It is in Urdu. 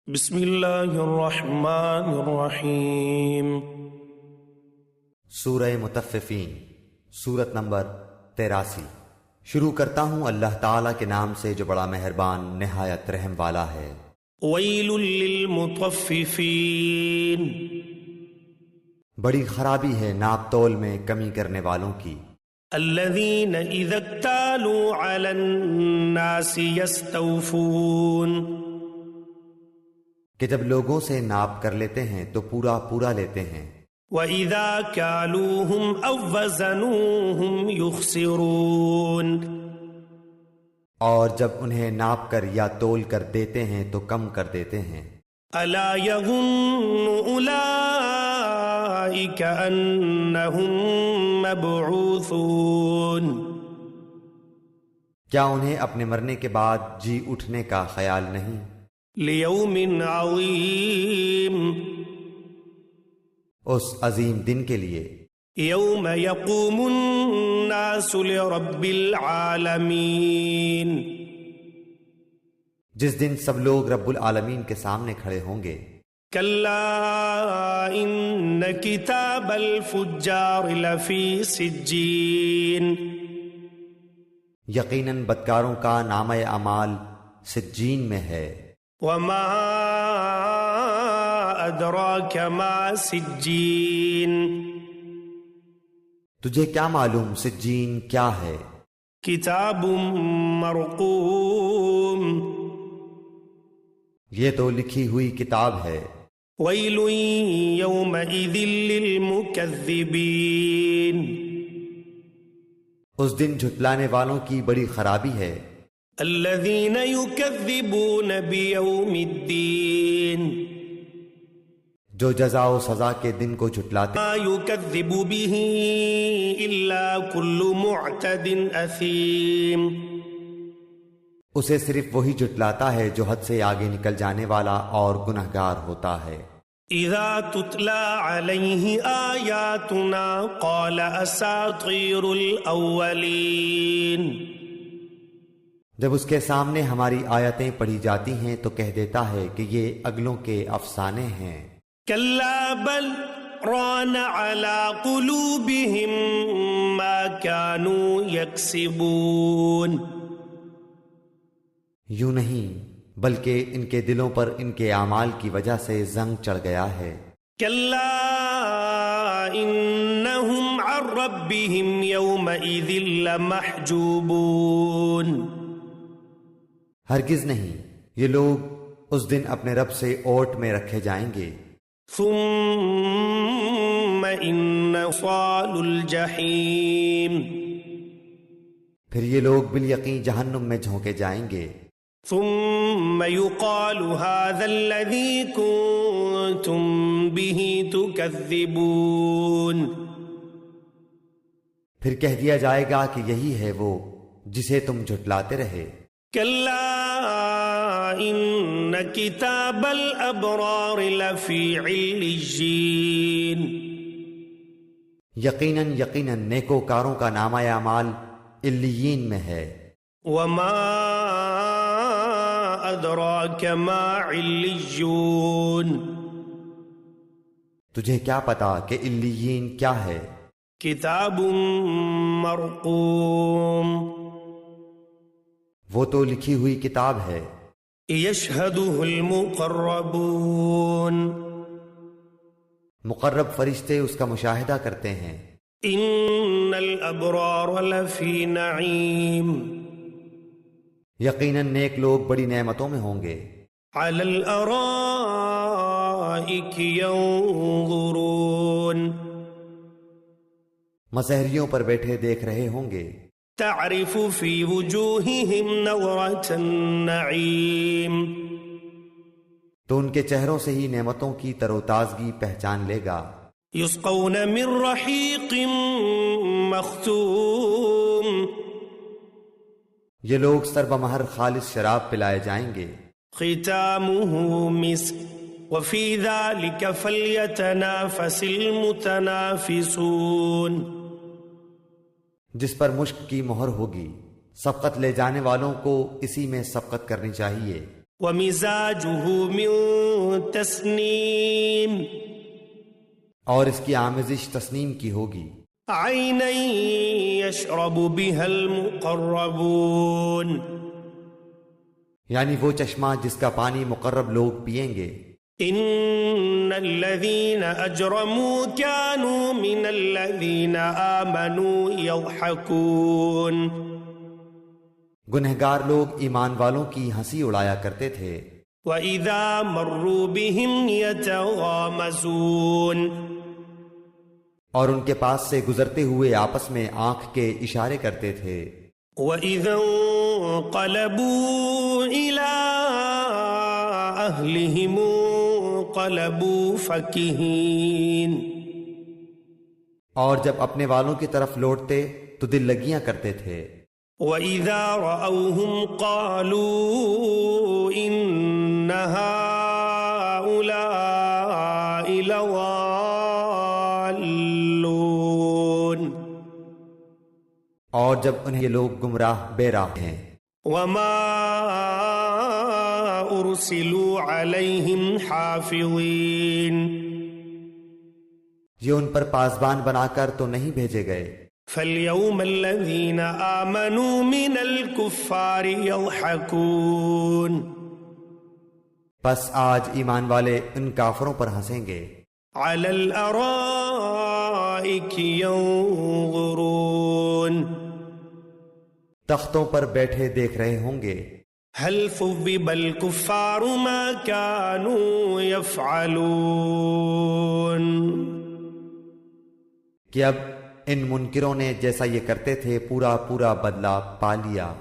بسم اللہ الرحمن الرحیم۔ سورہ مطففین، سورت نمبر 83۔ شروع کرتا ہوں اللہ تعالیٰ کے نام سے جو بڑا مہربان نہایت رحم والا ہے۔ ویل للمطففین، بڑی خرابی ہے ناپ تول میں کمی کرنے والوں کی۔ الذین اذا اکتالوا علی الناس یستوفون، کہ جب لوگوں سے ناپ کر لیتے ہیں تو پورا پورا لیتے ہیں۔ وَإِذَا كَالُوهُمْ أَوْ وَّزَنُوهُمْ يُخْسِرُونَ، اور جب انہیں ناپ کر یا تول کر دیتے ہیں تو کم کر دیتے ہیں۔ أَلَا يَظُنُّ أُولَئِكَ أَنَّهُمْ مَبْعُوثُونَ، کیا انہیں اپنے مرنے کے بعد جی اٹھنے کا خیال نہیں؟ لِيَوْمٍ عَظِيمٍ، اس عظیم دن کے لیے، يَوْمَ يَقُومُ النَّاسُ لِرَبِّ الْعَالَمِينَ، جس دن سب لوگ رب العالمین کے سامنے کھڑے ہوں گے۔ كَلَّا إِنَّ كِتَابَ الْفُجَّارِ لَفِي سِجِّينٍ، یقیناً بدکاروں کا نامہ اعمال سجین میں ہے۔ وَمَا أَدْرَاكَ مَا سِجِّينٌ، تجھے کیا معلوم سجین کیا ہے؟ کتاب مرقوم، یہ تو لکھی ہوئی کتاب ہے۔ ویل یومئذ للمکذبین، اس دن جھٹلانے والوں کی بڑی خرابی ہے۔ الذین یکذبون بیوم الدین، جو جزا و سزا کے دن کو جھٹلاتے، ما یکذب به الا کل معتد اثیم، اسے صرف وہی جھٹلاتا ہے جو حد سے آگے نکل جانے والا اور گنہگار ہوتا ہے۔ اذا تتلی علیہ آیاتنا قال اساطیر الاولین، جب اس کے سامنے ہماری آیتیں پڑھی جاتی ہیں تو کہہ دیتا ہے کہ یہ اگلوں کے افسانے ہیں۔ کلا بل ران علی قلوبہم ما كانوا یکسبون، یوں نہیں بلکہ ان کے دلوں پر ان کے اعمال کی وجہ سے زنگ چڑھ گیا ہے۔ کلا انہم عن ربہم یومئذ لمحجوبون، ہرگز نہیں، یہ لوگ اس دن اپنے رب سے اوٹ میں رکھے جائیں گے۔ ثم ان صال الجحیم، پھر یہ لوگ بالیقین جہنم میں جھونکے جائیں گے۔ ثم يقال هذا الذي كنتم به تكذبون، پھر کہہ دیا جائے گا کہ یہی ہے وہ جسے تم جھٹلاتے رہے۔ كلا ان كتاب الابرار لفی علیین، یقیناً نیکوکاروں کا نامہ اعمال علیین میں ہے۔ وما ادراک ما علیون، تجھے کیا پتا کہ علیین کیا ہے؟ کتاب مرقوم، وہ تو لکھی ہوئی کتاب ہے۔ یشہدہ المقربون، مقرب فرشتے اس کا مشاہدہ کرتے ہیں۔ ان الابرار لفی نعیم، یقیناً نیک لوگ بڑی نعمتوں میں ہوں گے۔ علی الارائک ینظرون، مسہریوں پر بیٹھے دیکھ رہے ہوں گے۔ تعرف فی وجوہہم نظرۃ النعیم، تو ان کے چہروں سے ہی نعمتوں کی تر و تازگی پہچان لے گا۔ یسقون من رحیق مختوم، یہ لوگ سربمہر خالص شراب پلائے جائیں گے۔ ختامہ مسک وفی ذلک فلیتنافس المتنافسون، جس پر مشک کی مہر ہوگی، سبقت لے جانے والوں کو اسی میں سبقت کرنی چاہیے۔ ومزاجه من تسنیم، اور اس کی آمیزش تسنیم کی ہوگی، عینا یشرب بها المقربون، یعنی وہ چشمہ جس کا پانی مقرب لوگ پئیں گے۔ ان الذین اجرموا كانوا من الذین آمنوا یضحکون، گنہگار لوگ ایمان والوں کی ہنسی اڑایا کرتے تھے۔ وَإِذَا مَرُّوا بِهِمْ يَتَغَامَزُونَ، اور ان کے پاس سے گزرتے ہوئے آپس میں آنکھ کے اشارے کرتے تھے۔ وَإِذَا انقلبوا إِلَىٰ أَهْلِهِمْ انقلبوا فَكِهِينَ، اور جب اپنے والوں کی طرف لوٹتے تو دل لگیاں کرتے تھے۔ وَإِذَا رَأَوْهُمْ قَالُوا إِنَّ هَٰؤُلَاءِ لَضَالُّونَ، اور جب انہیں یہ لوگ گمراہ بے راہ ہیں۔ وَمَا أُرْسِلُوا عَلَيْهِمْ حَافِظِينَ، یہ ان پر پاسبان بنا کر تو نہیں بھیجے گئے۔ فَالْيَوْمَ الَّذِينَ آمَنُوا مِنَ الْكُفَّارِ يَضْحَكُونَ، پس آج ایمان والے ان کافروں پر ہنسیں گے۔ عَلَى الْأَرَائِكِ يَنظُرُونَ، تختوں پر بیٹھے دیکھ رہے ہوں گے۔ هَلْ ثُوِّبَ الْكُفَّارُ مَا كَانُوا يَفْعَلُونَ، کہ اب ان منکروں نے جیسا یہ کرتے تھے پورا پورا بدلہ پا لیا۔